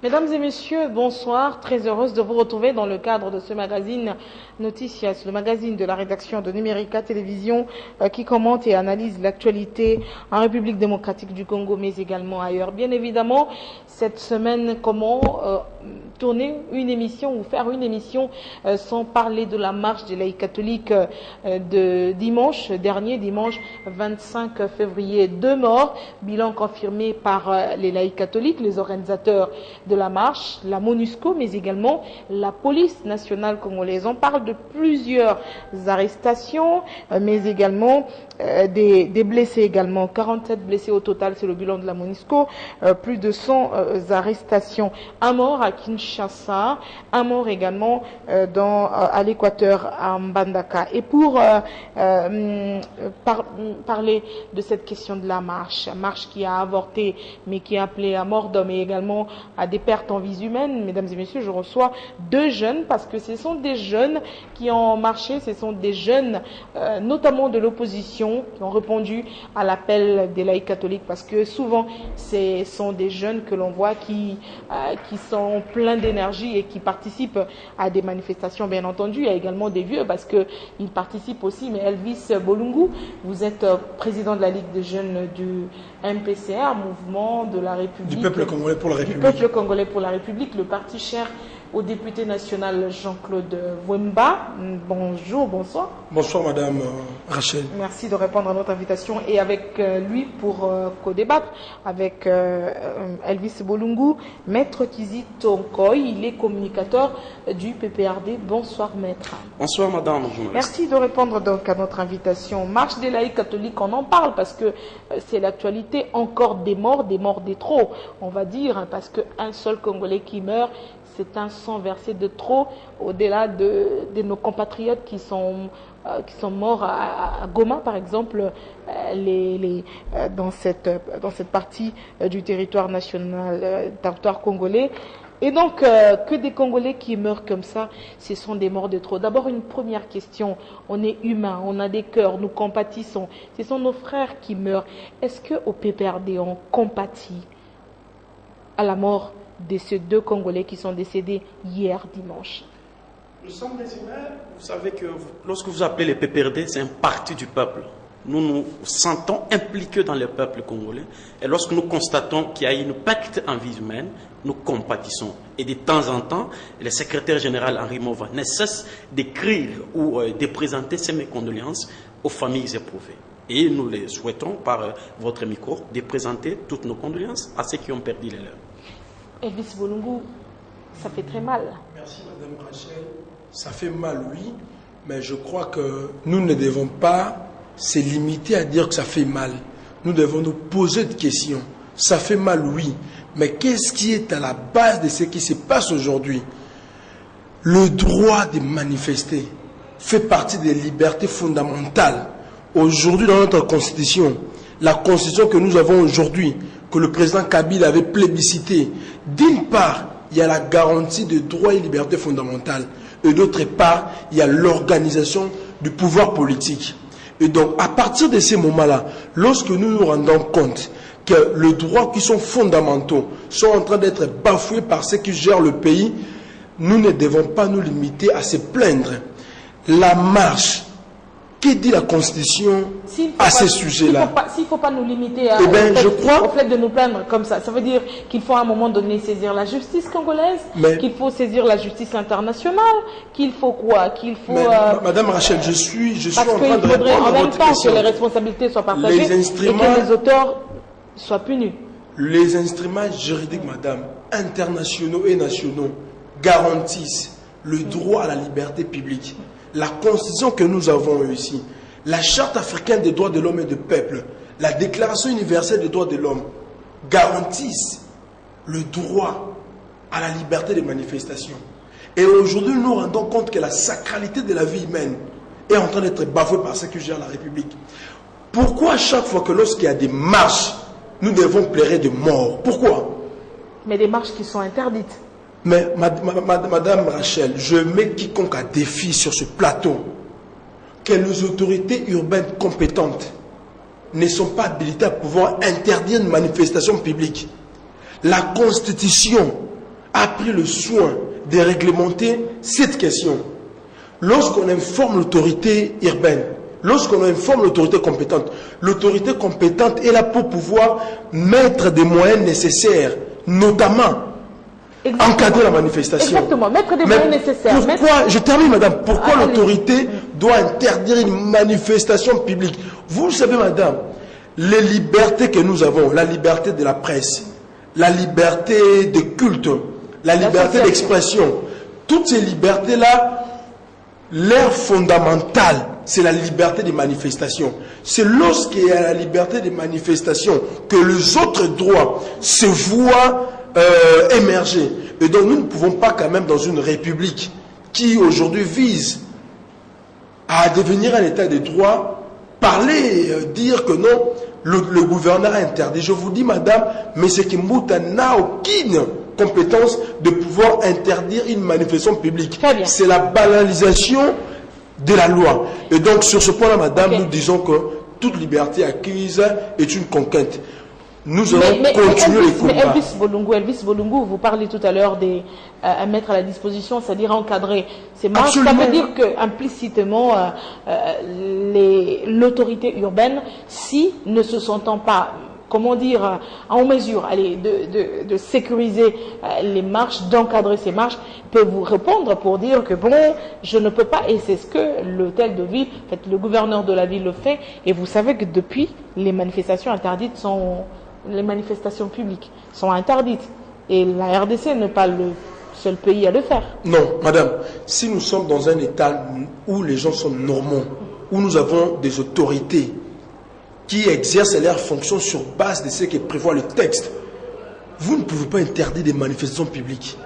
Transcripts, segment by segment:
Mesdames et messieurs, bonsoir. Très heureuse de vous retrouver dans le cadre de ce magazine Noticias, le magazine de la rédaction de Numérica Télévision qui commente et analyse l'actualité en République démocratique du Congo, mais également ailleurs. Bien évidemment, cette semaine, comment tourner une émission ou faire une émission sans parler de la marche des laïcs catholiques de dimanche dernier, dimanche 25 février. 2 morts, bilan confirmé par les laïcs catholiques, les organisateurs de la marche, la MONUSCO, mais également la police nationale congolaise. On parle de plusieurs arrestations, mais également des blessés également. 47 blessés au total, c'est le bilan de la MONUSCO. Plus de 100 arrestations. Un mort à Kinshasa, un mort également à l'Équateur, à Mbandaka. Et pour parler de cette question de la marche qui a avorté, mais qui a appelé à mort d'hommes et également à des pertes en vies humaines, mesdames et messieurs, je reçois 2 jeunes, parce que ce sont des jeunes qui ont marché, ce sont des jeunes, notamment de l'opposition, qui ont répondu à l'appel des laïcs catholiques, parce que souvent, ce sont des jeunes que l'on voit qui sont pleins d'énergie et qui participent à des manifestations, bien entendu. Il y a également des vieux, parce qu'ils participent aussi, mais Elvis Bolungu, vous êtes président de la Ligue des jeunes du MPCR, Mouvement de la République. Du peuple congolais pour la République. Du peuple congolais pour la République, le parti cher au député national Jean-Claude Wemba. Bonjour, bonsoir. Bonsoir Madame Rachel. Merci de répondre à notre invitation et avec lui pour co-débattre avec Elvis Bolungu, Maître Kizito Nkoy, il est communicateur du PPRD. Bonsoir Maître. Bonsoir Madame. Merci de répondre donc à notre invitation. Marche des laïcs catholiques, on en parle parce que c'est l'actualité, encore des morts des trop, on va dire, parce qu'un seul Congolais qui meurt, c'est un sang versé de trop, au-delà de nos compatriotes qui sont morts à Goma, par exemple, dans cette partie du territoire national, territoire congolais. Et donc, que des Congolais qui meurent comme ça, ce sont des morts de trop. D'abord, une première question. On est humain, on a des cœurs, nous compatissons. Ce sont nos frères qui meurent. Est-ce qu'au PPRD, on compatit à la mort de ces 2 Congolais qui sont décédés hier dimanche? Nous sommes des humains. Vous savez que lorsque vous appelez les PPRD, c'est un parti du peuple. Nous nous sentons impliqués dans le peuple congolais. Et lorsque nous constatons qu'il y a une perte en vie humaine, nous compatissons. Et de temps en temps, le secrétaire général Henri Mova ne cesse d'écrire ou de présenter ses condoléances aux familles éprouvées. Et nous les souhaitons, par votre micro, de présenter toutes nos condoléances à ceux qui ont perdu les leurs. Elvis Bolungu, ça fait très mal. Merci Madame Rachel. Ça fait mal, oui, mais je crois que nous ne devons pas se limiter à dire que ça fait mal. Nous devons nous poser des questions. Ça fait mal, oui, mais qu'est-ce qui est à la base de ce qui se passe aujourd'hui? Le droit de manifester fait partie des libertés fondamentales. Aujourd'hui, dans notre constitution, la constitution que nous avons aujourd'hui, que le président Kabila avait plébiscité, d'une part, il y a la garantie des droits et libertés fondamentales, et d'autre part, il y a l'organisation du pouvoir politique. Et donc, à partir de ces moments-là, lorsque nous nous rendons compte que les droits qui sont fondamentaux sont en train d'être bafoués par ceux qui gèrent le pays, nous ne devons pas nous limiter à se plaindre. La marche, que dit la Constitution à ces sujets-là? S'il ne faut pas nous limiter au fait de nous plaindre comme ça, ça veut dire qu'il faut à un moment donné saisir la justice congolaise, qu'il faut saisir la justice internationale, qu'il faut quoi? Madame Rachel, je suis en train de répondre à votre question. En même temps que les responsabilités soient partagées et que les auteurs soient punis. Les instruments juridiques, madame, internationaux et nationaux, garantissent le droit à la liberté publique. La constitution que nous avons ici, la charte africaine des droits de l'homme et du peuple, la déclaration universelle des droits de l'homme garantissent le droit à la liberté de manifestation. Et aujourd'hui, nous nous rendons compte que la sacralité de la vie humaine est en train d'être bafouée par ceux qui gèrent la République. Pourquoi chaque fois que lorsqu'il y a des marches, nous devons pleurer de mort? Pourquoi? Mais des marches qui sont interdites. Mais Madame Rachel, je mets quiconque à défi sur ce plateau que les autorités urbaines compétentes ne sont pas habilitées à pouvoir interdire une manifestation publique. La Constitution a pris le soin de réglementer cette question. Lorsqu'on informe l'autorité urbaine, lorsqu'on informe l'autorité compétente est là pour pouvoir mettre des moyens nécessaires, notamment encadrer la manifestation. Exactement, mettre des moyens nécessaires. Je termine, madame. Pourquoi l'autorité doit interdire une manifestation publique? Vous savez, madame, les libertés que nous avons, la liberté de la presse, la liberté de culte, la liberté d'expression, toutes ces libertés-là, l'air fondamental, c'est la liberté de manifestation. C'est lorsqu'il y a la liberté de manifestation que les autres droits se voient émerger. Et donc nous ne pouvons pas quand même dans une république qui aujourd'hui vise à devenir un état de droit, parler, dire que non, le gouverneur a interdit. Je vous dis, madame, M. Kimbuta n'a aucune compétence de pouvoir interdire une manifestation publique. C'est la banalisation de la loi. Et donc sur ce point-là, madame, nous disons que toute liberté acquise est une conquête. Nous allons continuer les combats. Mais Elvis Bolungu, vous parlez tout à l'heure de mettre à la disposition, c'est-à-dire encadrer ces marches. Ça veut dire que implicitement l'autorité urbaine, si ne se sentant pas, comment dire, en mesure de sécuriser les marches, d'encadrer ces marches, peut vous répondre pour dire que bon, je ne peux pas, et c'est ce que l'hôtel de ville, en fait, le gouverneur de la ville le fait, et vous savez que depuis, les manifestations interdites sont... Les manifestations publiques sont interdites. Et la RDC n'est pas le seul pays à le faire. Non, madame. Si nous sommes dans un état où les gens sont normaux, où nous avons des autorités qui exercent leurs fonctions sur base de ce que prévoit le texte, vous ne pouvez pas interdire des manifestations publiques.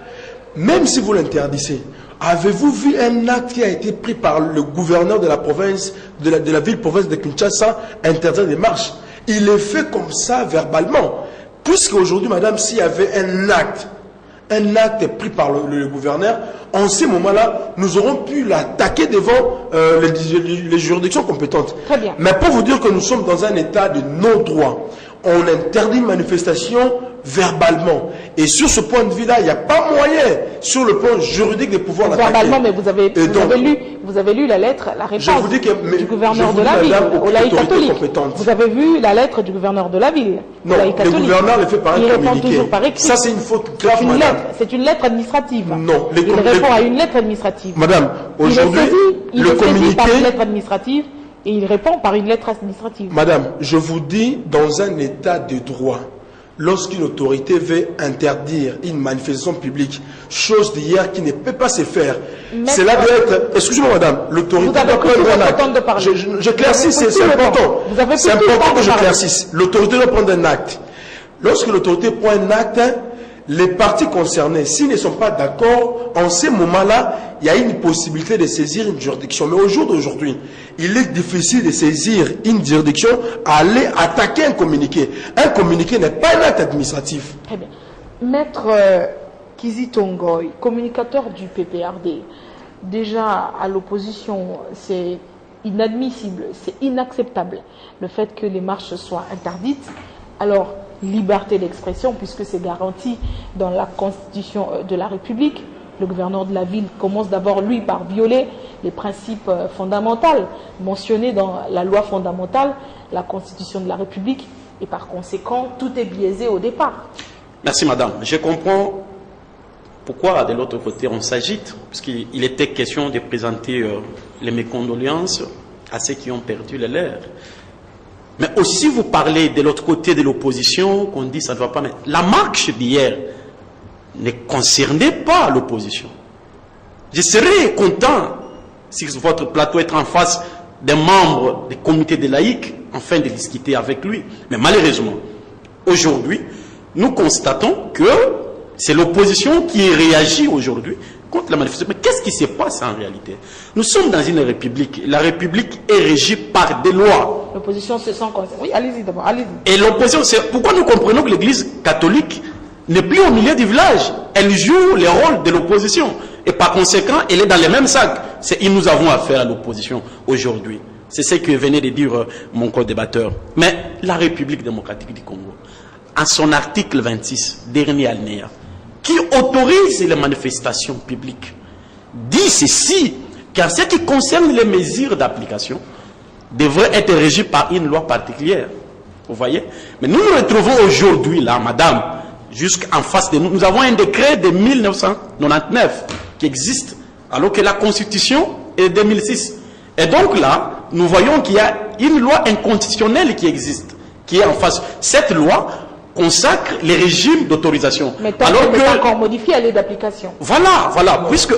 Même si vous l'interdissez, avez-vous vu un acte qui a été pris par le gouverneur de la province, de la ville-province de Kinshasa, interdire des marches? Il est fait comme ça verbalement. Puisque aujourd'hui, madame, s'il y avait un acte pris par le gouverneur, en ces moments-là, nous aurons pu l'attaquer devant les juridictions compétentes. Très bien. Mais pour vous dire que nous sommes dans un état de non-droit, on interdit une manifestation verbalement. Et sur ce point de vue-là, il n'y a pas moyen, sur le plan juridique, de pouvoir l'attaquer. Verbalement, mais vous avez lu la lettre, la réponse du gouverneur de la ville, au laïc catholique. Vous avez vu la lettre du gouverneur de la ville, non, le gouverneur le fait par un communiqué. Répond toujours par écrit. Ça, c'est une faute grave, madame. C'est une lettre administrative. Non. Il répond à une lettre administrative. Madame, aujourd'hui, le communiqué... par une lettre administrative et il répond par une lettre administrative. Madame, je vous dis, dans un état de droit, lorsqu'une autorité veut interdire une manifestation publique, chose d'hier qui ne peut pas se faire, cela doit être... Excusez-moi, madame, l'autorité doit prendre un acte. J'éclaircis, c'est important. C'est important que j'éclaircisse. L'autorité doit prendre un acte. Lorsque l'autorité prend un acte, les parties concernées, s'ils ne sont pas d'accord, en ces moments-là, il y a une possibilité de saisir une juridiction. Mais au jour d'aujourd'hui, il est difficile de saisir une juridiction, aller attaquer un communiqué. Un communiqué n'est pas un acte administratif. Très bien. Maître Kizi Tongoy, communicateur du PPRD, déjà à l'opposition, c'est inadmissible, c'est inacceptable le fait que les marches soient interdites. Alors, liberté d'expression, puisque c'est garanti dans la Constitution de la République. Le gouverneur de la ville commence d'abord, lui, par violer les principes fondamentaux mentionnés dans la loi fondamentale, la Constitution de la République, et par conséquent, tout est biaisé au départ. Merci, madame. Je comprends pourquoi, de l'autre côté, on s'agite, puisqu'il était question de présenter les mécondoléances à ceux qui ont perdu les leurs. Mais aussi, vous parlez de l'autre côté de l'opposition, qu'on dit ça ne va pas. Mais la marche d'hier ne concernait pas l'opposition. Je serais content si votre plateau est en face d'un membre du comité des laïcs, afin de discuter avec lui. Mais malheureusement, aujourd'hui, nous constatons que c'est l'opposition qui réagit aujourd'hui contre la manifestation. Mais qu'est-ce qui se passe en réalité? Nous sommes dans une république. La république est régie par des lois. L'opposition se sent concernée. Oui, allez-y d'abord, allez-y. Et l'opposition, c'est pourquoi nous comprenons que l'église catholique n'est plus au milieu du village. Elle joue le rôle de l'opposition. Et par conséquent, elle est dans les mêmes sacs. Nous avons affaire à l'opposition aujourd'hui. C'est ce que venait de dire mon co-débatteur. Mais la République démocratique du Congo, en son article 26, dernier alinéa, qui autorise les manifestations publiques dit ceci, car ce qui concerne les mesures d'application devrait être régi par une loi particulière. Vous voyez? Mais nous nous retrouvons aujourd'hui là, madame, jusqu'en face de nous. Nous avons un décret de 1999 qui existe, alors que la Constitution est de 2006. Et donc là, nous voyons qu'il y a une loi inconstitutionnelle qui existe, qui est en face. Cette loi consacre les régimes d'autorisation. Mais tant qu'elle n'est pas encore modifiée, elle est d'application. Voilà, puisque,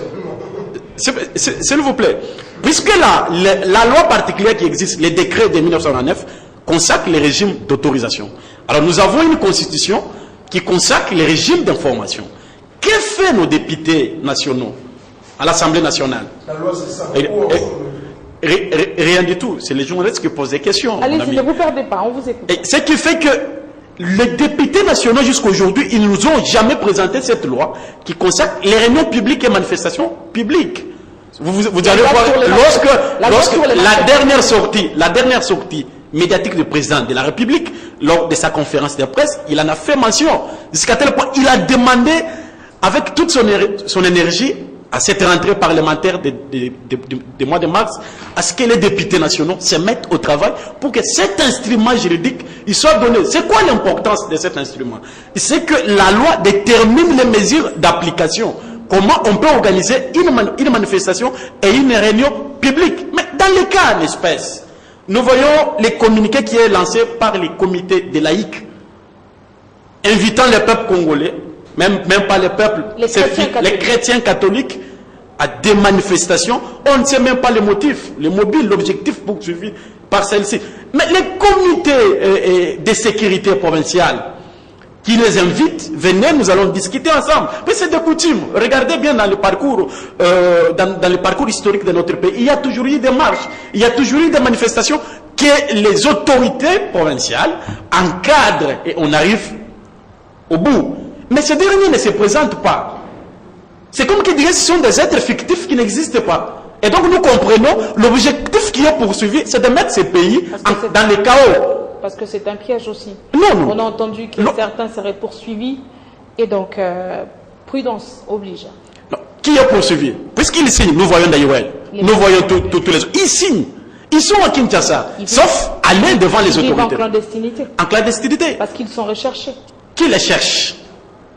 s'il vous plaît, puisque la loi particulière qui existe, les décrets de 1999, consacre les régimes d'autorisation. Alors nous avons une constitution qui consacre les régimes d'information. Que fait nos députés nationaux à l'Assemblée nationale? La loi, c'est ça. Rien du tout. C'est les journalistes qui posent des questions. Allez-y, ne vous perdez pas, on vous écoute. Et ce qui fait que les députés nationaux jusqu'à aujourd'hui, ils ne nous ont jamais présenté cette loi qui consacre les réunions publiques et manifestations publiques. Vous allez voir, lorsque la dernière sortie médiatique du président de la République, lors de sa conférence de presse, il en a fait mention. Jusqu'à tel point, il a demandé, avec toute son énergie, à cette rentrée parlementaire du mois de mars, à ce que les députés nationaux se mettent au travail pour que cet instrument juridique il soit donné. C'est quoi l'importance de cet instrument? C'est que la loi détermine les mesures d'application. Comment on peut organiser une manifestation et une réunion publique. Mais dans le cas en espèce, nous voyons les communiqués qui est lancé par les comités des laïcs, invitant les peuples congolais, même pas les peuples, les chrétiens catholiques, à des manifestations. On ne sait même pas les motifs, les mobiles, l'objectif poursuivi par celle-ci. Mais les comités de sécurité provinciale qui les invitent, venez, nous allons discuter ensemble. Mais c'est de coutume. Regardez bien dans le parcours, dans le parcours historique de notre pays, il y a toujours eu des marches, il y a toujours eu des manifestations que les autorités provinciales encadrent et on arrive au bout. Mais ces derniers ne se présentent pas. C'est comme qu'ils diraient que ce sont des êtres fictifs qui n'existent pas. Et donc nous comprenons, l'objectif qui est poursuivi, c'est de mettre ces pays dans le chaos. Parce que c'est un piège aussi. Non. On a entendu que certains seraient poursuivis. Et donc, prudence oblige. Non. Qui est poursuivi? Puisqu'ils signent, nous voyons d'ailleurs, nous voyons tous les autres. Ils signent. Ils sont à Kinshasa. Sauf aller devant les autorités. En clandestinité. En clandestinité. Parce qu'ils sont recherchés. Qui les cherche?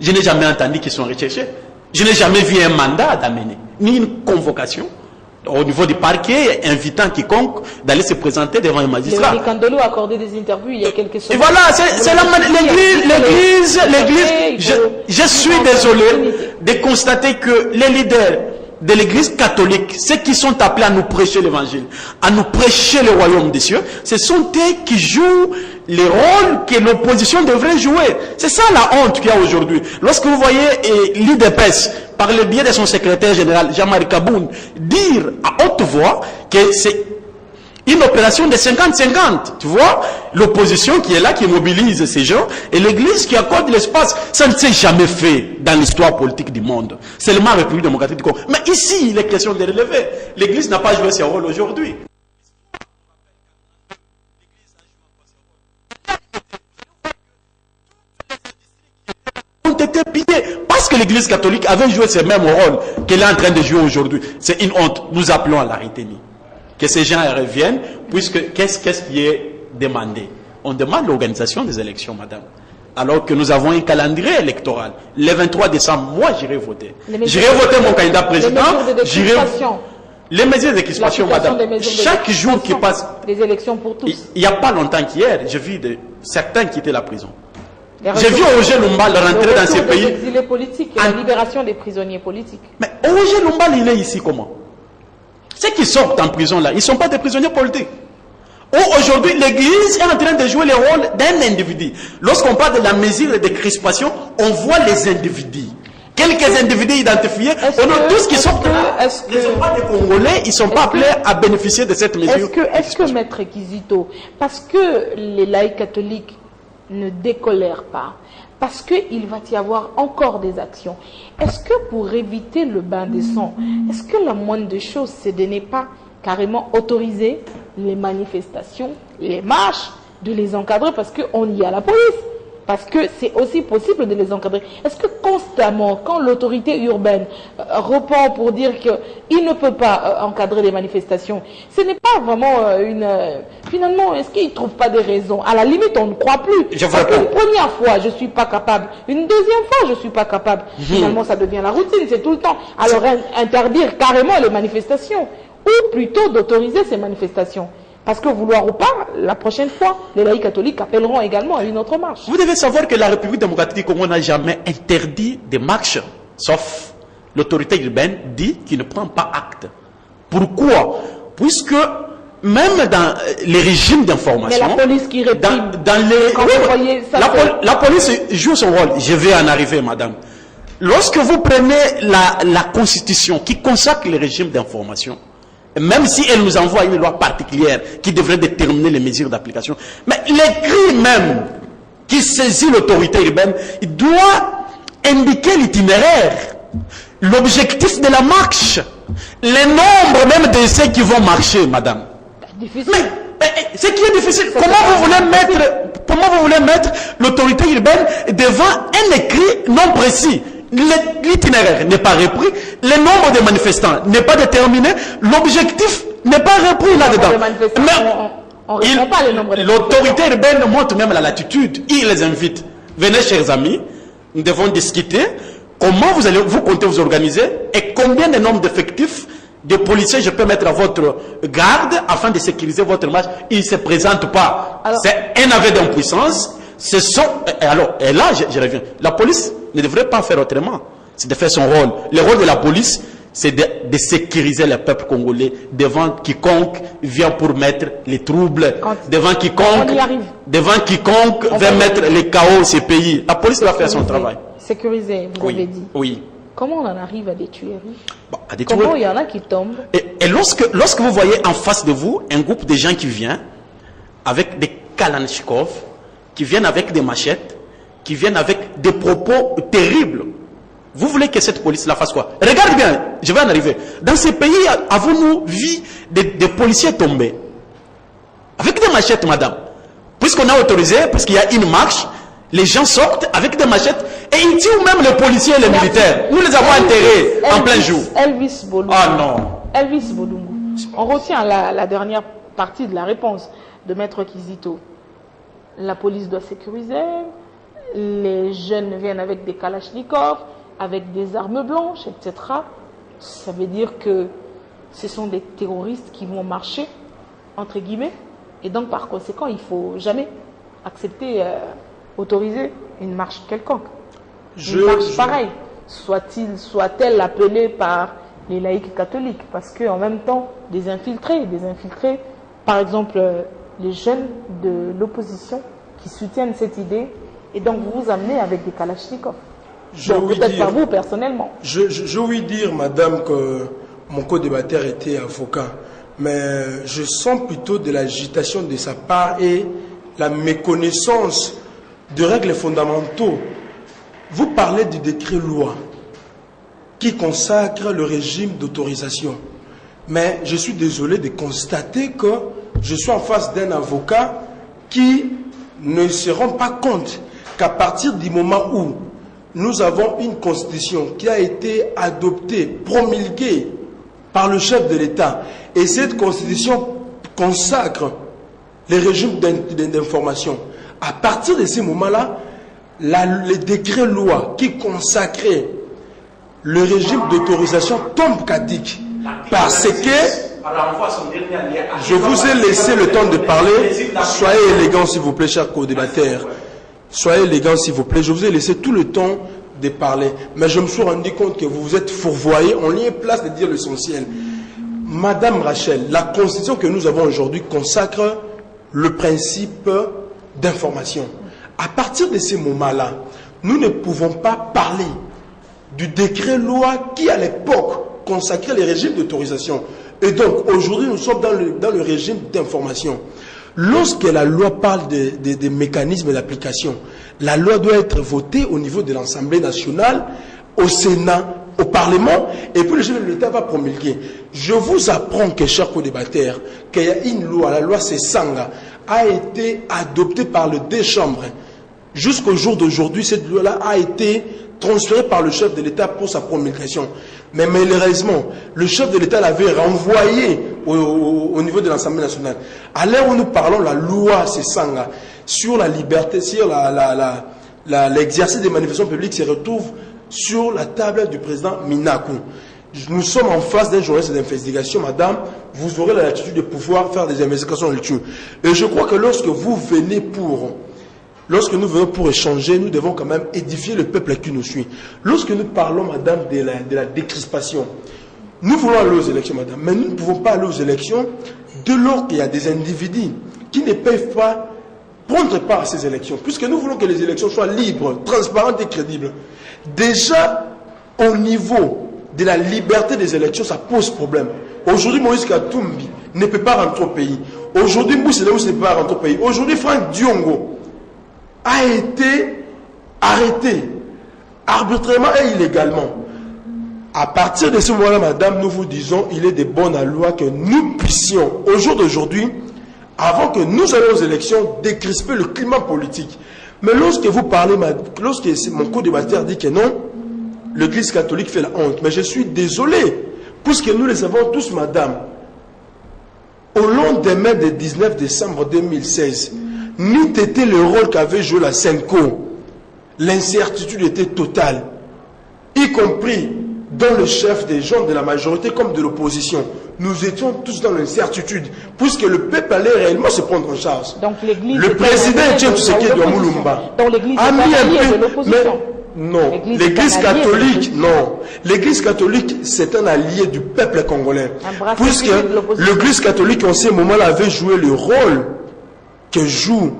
Je n'ai jamais entendu qu'ils sont recherchés. Je n'ai jamais vu un mandat d'amener, ni une convocation au niveau du parquet invitant quiconque d'aller se présenter devant un magistrat. Le Kandolo a accordé des interviews il y a quelques semaines. Et voilà, c'est l'église. Je suis désolé de constater que les leaders de l'église catholique, ceux qui sont appelés à nous prêcher l'évangile, à nous prêcher le royaume des cieux, ce sont eux qui jouent les rôles que l'opposition devrait jouer. C'est ça la honte qu'il y a aujourd'hui. Lorsque vous voyez l'IDPS, par le biais de son secrétaire général, Jean-Marie Kaboun, dire à haute voix que c'est une opération de 50-50. Tu vois, l'opposition qui est là, qui mobilise ces gens, et l'église qui accorde l'espace. Ça ne s'est jamais fait dans l'histoire politique du monde. Seulement la République démocratique du Congo. Mais ici, il est question de relever. L'église n'a pas joué ce rôle aujourd'hui. Ont été pillés parce que l'église catholique avait joué ce même rôle qu'elle est en train de jouer aujourd'hui. C'est une honte. Nous appelons à la retenue. Que ces gens reviennent, puisque qu'est-ce qui est demandé? On demande l'organisation des élections, madame. Alors que nous avons un calendrier électoral. Le 23 décembre, moi, j'irai voter. J'irai voter mon candidat président. Les mesures de crispation, madame. Chaque jour qui passe. Les élections pour tous. Il n'y a pas longtemps qu'hier, j'ai vu certains quitter la prison. J'ai vu Roger Lumbal rentrer dans ces pays. L'exilé politique et la libération des prisonniers politiques. Mais Roger Lumbal, il est ici comment? Ceux qui sortent en prison là, ils ne sont pas des prisonniers politiques. Aujourd'hui, l'Église est en train de jouer le rôle d'un individu. Lorsqu'on parle de la mesure de crispation, on voit les individus. Quelques individus identifiés, on a tous qui sortent là. Ils ne sont pas des Congolais, ils ne sont pas appelés à bénéficier de cette mesure. Est-ce que Maître Kizito, parce que les laïcs catholiques ne décolèrent pas, parce qu'il va y avoir encore des actions, est-ce que pour éviter le bain de sang, est-ce que la moindre des choses, c'est de ne pas carrément autoriser les manifestations, les marches, de les encadrer, parce qu'on y a la police. Parce que c'est aussi possible de les encadrer. Est-ce que constamment, quand l'autorité urbaine répond pour dire qu'il ne peut pas encadrer les manifestations, ce n'est pas vraiment finalement, est-ce qu'il ne trouve pas des raisons? À la limite, on ne croit plus. Parce qu'une première fois, je ne suis pas capable. Une deuxième fois, je ne suis pas capable. Finalement, ça devient la routine, c'est tout le temps. Alors, interdire carrément les manifestations. Ou plutôt d'autoriser ces manifestations. Parce que vouloir ou pas, la prochaine fois, les laïcs catholiques appelleront également à une autre marche. Vous devez savoir que la République démocratique du Congo n'a jamais interdit des marches, sauf l'autorité urbaine dit qu'il ne prend pas acte. Pourquoi? Puisque même dans les régimes d'information... Mais la police qui réprime... La police joue son rôle. Je vais en arriver, madame. Lorsque vous prenez la Constitution qui consacre les régimes d'information, même si elle nous envoie une loi particulière qui devrait déterminer les mesures d'application, mais l'écrit même qui saisit l'autorité urbaine, il doit indiquer l'itinéraire, l'objectif de la marche, les nombres même de ceux qui vont marcher, madame. Difficile. Mais ce qui est difficile, comment vous voulez mettre l'autorité urbaine devant un écrit non précis? L'itinéraire n'est pas repris, le nombre de manifestants n'est pas déterminé, l'objectif n'est pas repris là-dedans. Mais l'autorité urbaine montre même la latitude, il les invite. Venez, chers amis, nous devons discuter comment vous comptez vous organiser et combien de nombre d'effectifs de policiers je peux mettre à votre garde afin de sécuriser votre marche. Ils ne se présentent pas. C'est un aveu d'impuissance. Et là, je reviens. La police ne devrait pas faire autrement. C'est de faire son rôle. Le rôle de la police, c'est de sécuriser le peuple congolais devant quiconque vient pour mettre les troubles, devant quiconque veut mettre les chaos au ces pays. La police doit faire son travail. Sécuriser, vous avez dit. Oui. Comment on en arrive à des tueries? Comment il y en a qui tombent? Et lorsque vous voyez en face de vous un groupe de gens qui vient avec des Kalachnikov, qui viennent avec des machettes, qui viennent avec des propos terribles, vous voulez que cette police la fasse quoi? Regarde bien, je vais en arriver. Dans ces pays, avons-nous vu des policiers tomber avec des machettes, madame? Puisqu'on a autorisé, puisqu'il y a une marche, les gens sortent avec des machettes et ils tuent même les policiers et les militaires. Nous les avons enterrés en plein jour. Elvis Bolungu. Ah non. Elvis Bolungu. On retient la dernière partie de la réponse de Maître Kizito. La police doit sécuriser. Les jeunes viennent avec des kalachnikovs, avec des armes blanches, etc. Ça veut dire que ce sont des terroristes qui vont marcher, entre guillemets. Et donc, par conséquent, il ne faut jamais accepter, autoriser une marche quelconque. Une marche pareille, soit-elle appelée par les laïcs catholiques, parce qu'en même temps, des infiltrés, par exemple, les jeunes de l'opposition qui soutiennent cette idée, et donc vous vous amenez avec des kalachnikovs. Peut-être pas vous personnellement. Je ouïs dire, madame, que mon co-débatteur était avocat, mais je sens plutôt de l'agitation de sa part et la méconnaissance de règles fondamentaux. Vous parlez du décret-loi qui consacre le régime d'autorisation. Mais je suis désolé de constater que je suis en face d'un avocat qui ne se rend pas compte qu'à partir du moment où nous avons une constitution qui a été adoptée, promulguée par le chef de l'État, et cette constitution consacre les régimes d'information. À partir de ce moment-là, le décret-loi qui consacrait le régime d'autorisation tombe caduc. Parce que je vous ai laissé le temps de parler. Soyez élégants, s'il vous plaît, chers co-débatteurs. Soyez élégants, s'il vous plaît. Je vous ai laissé tout le temps de parler. Mais je me suis rendu compte que vous vous êtes fourvoyés. On y est place de dire l'essentiel. Madame Rachel, la constitution que nous avons aujourd'hui consacre le principe d'information. À partir de ce moment-là, nous ne pouvons pas parler du décret-loi qui, à l'époque, consacrait les régimes d'autorisation. Et donc, aujourd'hui, nous sommes dans le régime d'information. Lorsque la loi parle des mécanismes d'application, la loi doit être votée au niveau de l'Assemblée nationale, au Sénat, au Parlement, et puis le chef de l'État va promulguer. Je vous apprends que, chers co-débatteurs, qu'il y a une loi, la loi Sessanga, a été adoptée par les deux chambres. Jusqu'au jour d'aujourd'hui, cette loi-là a été transférée par le chef de l'État pour sa promulgation. Mais malheureusement, le chef de l'État l'avait renvoyé au niveau de l'Assemblée nationale. À l'heure où nous parlons, la loi Sesanga sur la liberté, sur l'exercice des manifestations publiques se retrouve sur la table du président Minakou. Nous sommes en face d'un journaliste d'investigation, madame. Vous aurez la latitude de pouvoir faire des investigations là-dessus. Et je crois que lorsque nous venons pour échanger, nous devons quand même édifier le peuple qui nous suit. Lorsque nous parlons, madame, de la décrispation, nous voulons aller aux élections, madame, mais nous ne pouvons pas aller aux élections dès lors qu'il y a des individus qui ne peuvent pas prendre part à ces élections, puisque nous voulons que les élections soient libres, transparentes et crédibles. Déjà, au niveau de la liberté des élections, ça pose problème. Aujourd'hui, Moïse Katumbi ne peut pas rentrer au pays. Aujourd'hui, Moussa ne peut pas rentrer au pays. Aujourd'hui, Franck Diongo a été arrêté arbitrairement et illégalement. À partir de ce moment-là, madame, nous vous disons, il est de bonne loi que nous puissions, au jour d'aujourd'hui, avant que nous allions aux élections, décrisper le climat politique. Mais lorsque vous parlez, lorsque mon co-débatteur dit que non, l'Église catholique fait la honte. Mais je suis désolé, puisque nous le savons tous, madame, au lendemain du 19 décembre 2016, n'eût été le rôle qu'avait joué la Senko, l'incertitude était totale, y compris dans le chef des gens de la majorité comme de l'opposition. Nous étions tous dans l'incertitude, puisque le peuple allait réellement se prendre en charge. Donc le président Etienne Tshisekedi Moulumba a mis un peu... Non, l'Église catholique, non. L'Église catholique, c'est un allié du peuple congolais. Puisque l'Église catholique, en ce moment-là, avait joué le rôle que joue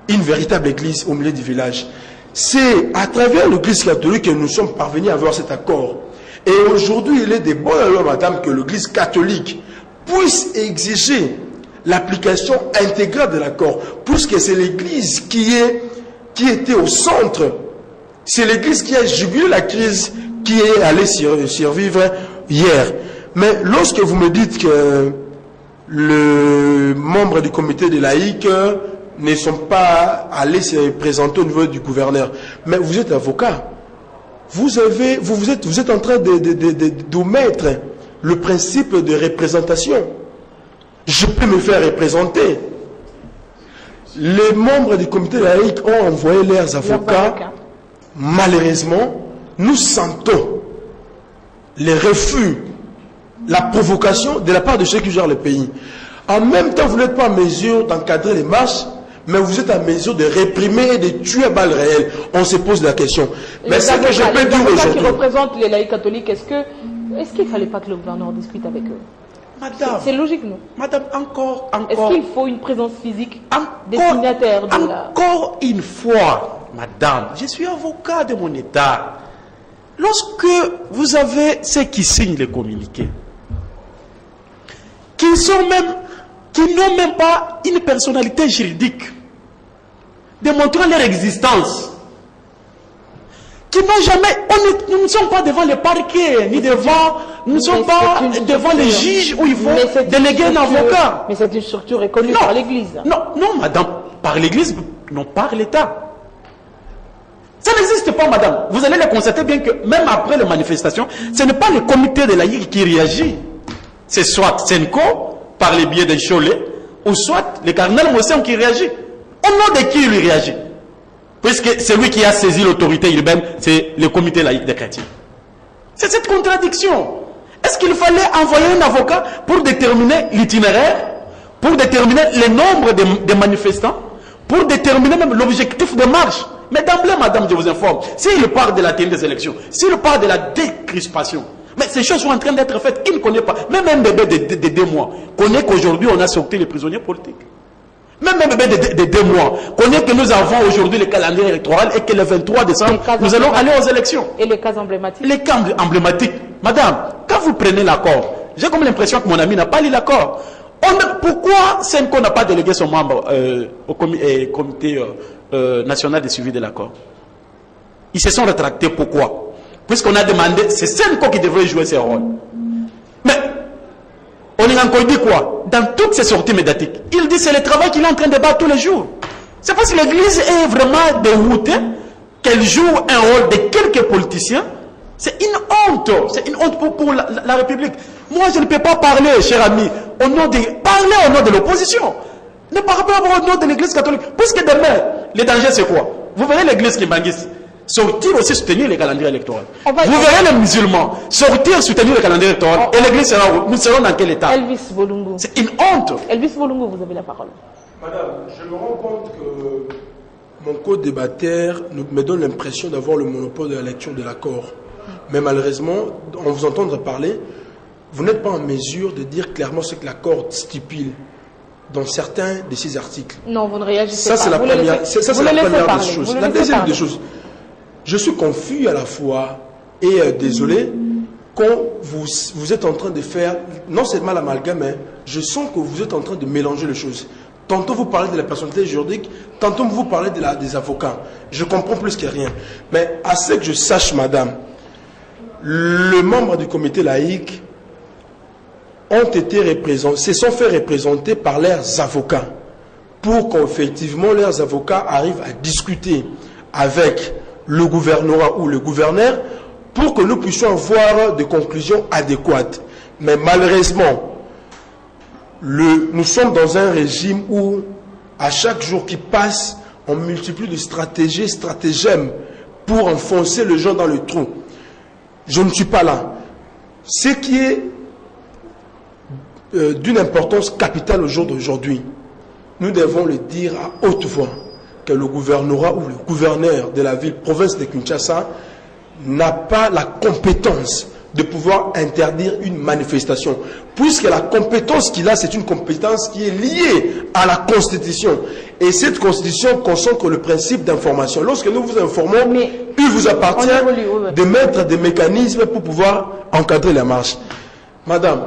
une véritable église au milieu du village. C'est à travers l'Église catholique que nous sommes parvenus à avoir cet accord. Et aujourd'hui, il est de bonne loi, madame, que l'Église catholique puisse exiger l'application intégrale de l'accord, puisque c'est l'Église qui était au centre. C'est l'Église qui a jugulé la crise qui est allée survivre hier. Mais lorsque vous me dites que les membres du comité des laïcs ne sont pas allés se présenter au niveau du gouverneur, mais vous êtes avocat. Vous êtes en train d'omettre le principe de représentation. Je peux me faire représenter. Les membres du comité des laïcs ont envoyé leurs avocats. Malheureusement, nous sentons les refus, la provocation de la part de ceux qui gèrent le pays. En même temps, vous n'êtes pas en mesure d'encadrer les marches, mais vous êtes en mesure de réprimer et de tuer à balles réelles. On se pose la question. Mais ce que je peux dire aujourd'hui... qui représentent les laïcs catholiques, est-ce qu'il ne fallait pas que le gouvernement discute avec eux? Madame, c'est logique, non? Madame, encore... Est-ce qu'il faut une présence physique des signataires de la... Encore une fois... Madame, je suis avocat de mon État. Lorsque vous avez ceux qui signent les communiqués, qui n'ont même pas une personnalité juridique, démontrant leur existence, qui n'ont jamais, nous ne sommes pas devant les parquets, ni devant, nous ne sommes pas devant les juges où il faut déléguer un avocat. Mais c'est une structure reconnue par l'Église. Non, madame, par l'Église, non par l'État. Ça n'existe pas, madame. Vous allez le constater bien que même après les manifestations, ce n'est pas le comité de laïcs qui réagit. C'est soit Senko, par les biais de Cholet, ou soit le cardinal Mossem qui réagit. Au nom de qui il réagit? Puisque celui qui a saisi l'autorité urbaine, c'est le comité laïque des chrétiens. C'est cette contradiction. Est-ce qu'il fallait envoyer un avocat pour déterminer l'itinéraire, pour déterminer le nombre de manifestants, pour déterminer même l'objectif de marche? Mais d'emblée, madame, je vous informe, s'il parle de la tenue des élections, s'il parle de la décrispation, mais ces choses sont en train d'être faites, qui ne connaît pas? Même un bébé de 2 mois connaît qu'aujourd'hui on a sorti les prisonniers politiques. Même un bébé de 2 mois connaît que nous avons aujourd'hui le calendrier électoral et que le 23 décembre, nous allons aller aux élections. Et les cas emblématiques? Les cas emblématiques. Madame, quand vous prenez l'accord, j'ai comme l'impression que mon ami n'a pas lu l'accord. Pourquoi Senko n'a pas délégué son membre au comité national de suivi de l'accord? Ils se sont rétractés. Pourquoi? Puisqu'on a demandé, c'est Senko qui devrait jouer ce rôle. Mais on a encore dit quoi? Dans toutes ces sorties médiatiques, il dit c'est le travail qu'il est en train de battre tous les jours. C'est parce que l'Église est vraiment déroutée qu'elle joue un rôle de quelques politiciens. C'est une honte. C'est une honte pour la République. Moi, je ne peux pas parler, cher ami, parler au nom de l'opposition. Ne parlez pas au nom de l'Église catholique. Puisque demain, le danger, c'est quoi? Vous verrez l'Église qui banguisse sortir aussi soutenir les calendriers électoraux. Vous verrez les musulmans sortir soutenir le calendrier électoral. Et l'Église sera où? Nous serons dans quel état? Elvis Volungu. C'est une honte. Elvis Volungu, vous avez la parole. Madame, je me rends compte que mon co-débatteur me donne l'impression d'avoir le monopole de la lecture de l'accord. Mais malheureusement, en vous entendre parler, vous n'êtes pas en mesure de dire clairement ce que l'accord stipule dans certains de ces articles. Non, vous ne réagissez ça, pas. C'est la première des choses. La deuxième des choses, je suis confus à la fois et désolé quand vous êtes en train de faire, non seulement l'amalgame, mais je sens que vous êtes en train de mélanger les choses. Tantôt vous parlez de la personnalité juridique, tantôt vous parlez des avocats. Je comprends plus que rien. Mais à ce que je sache, madame, les membres du comité laïque se sont fait représenter par leurs avocats pour qu'effectivement leurs avocats arrivent à discuter avec le gouvernorat ou le gouverneur pour que nous puissions avoir des conclusions adéquates. Mais malheureusement, nous sommes dans un régime où à chaque jour qui passe, on multiplie de stratagèmes pour enfoncer les gens dans le trou. Je ne suis pas là. Ce qui est d'une importance capitale au jour d'aujourd'hui, nous devons le dire à haute voix, que le gouvernorat ou le gouverneur de la ville, province de Kinshasa, n'a pas la compétence de pouvoir interdire une manifestation. Puisque la compétence qu'il a, c'est une compétence qui est liée à la Constitution. Et cette Constitution consacre le principe d'information. Lorsque nous vous informons, il vous appartient de mettre des mécanismes pour pouvoir encadrer la marche. Madame,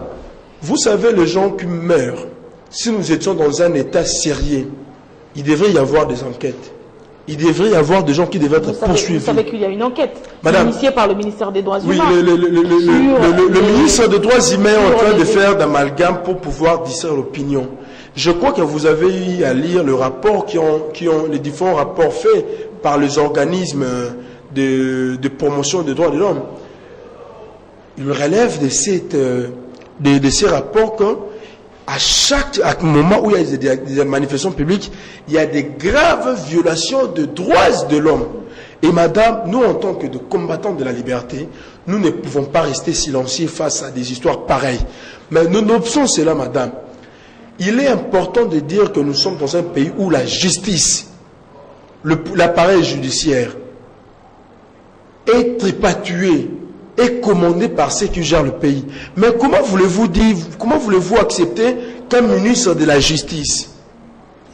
vous savez, les gens qui meurent, si nous étions dans un état sérieux, il devrait y avoir des enquêtes. Il devrait y avoir des gens qui devraient être poursuivis. Vous savez qu'il y a une enquête initiée par le ministère des Droits Humains. Oui, le ministre des Droits Humains est en train de faire d'amalgame pour pouvoir distraire l'opinion. Je crois que vous avez eu à lire le rapport les différents rapports faits par les organismes de promotion des droits de l'homme. Il relève de ces rapports que à chaque moment où il y a des manifestations publiques, il y a des graves violations de droits de l'homme. Et madame, nous en tant que combattants de la liberté, nous ne pouvons pas rester silencieux face à des histoires pareilles. Mais nous n'obsons cela, madame. Il est important de dire que nous sommes dans un pays où la justice, l'appareil judiciaire, est tripatoué, est commandé par ceux qui gèrent le pays. Mais comment voulez-vous accepter qu'un ministre de la Justice,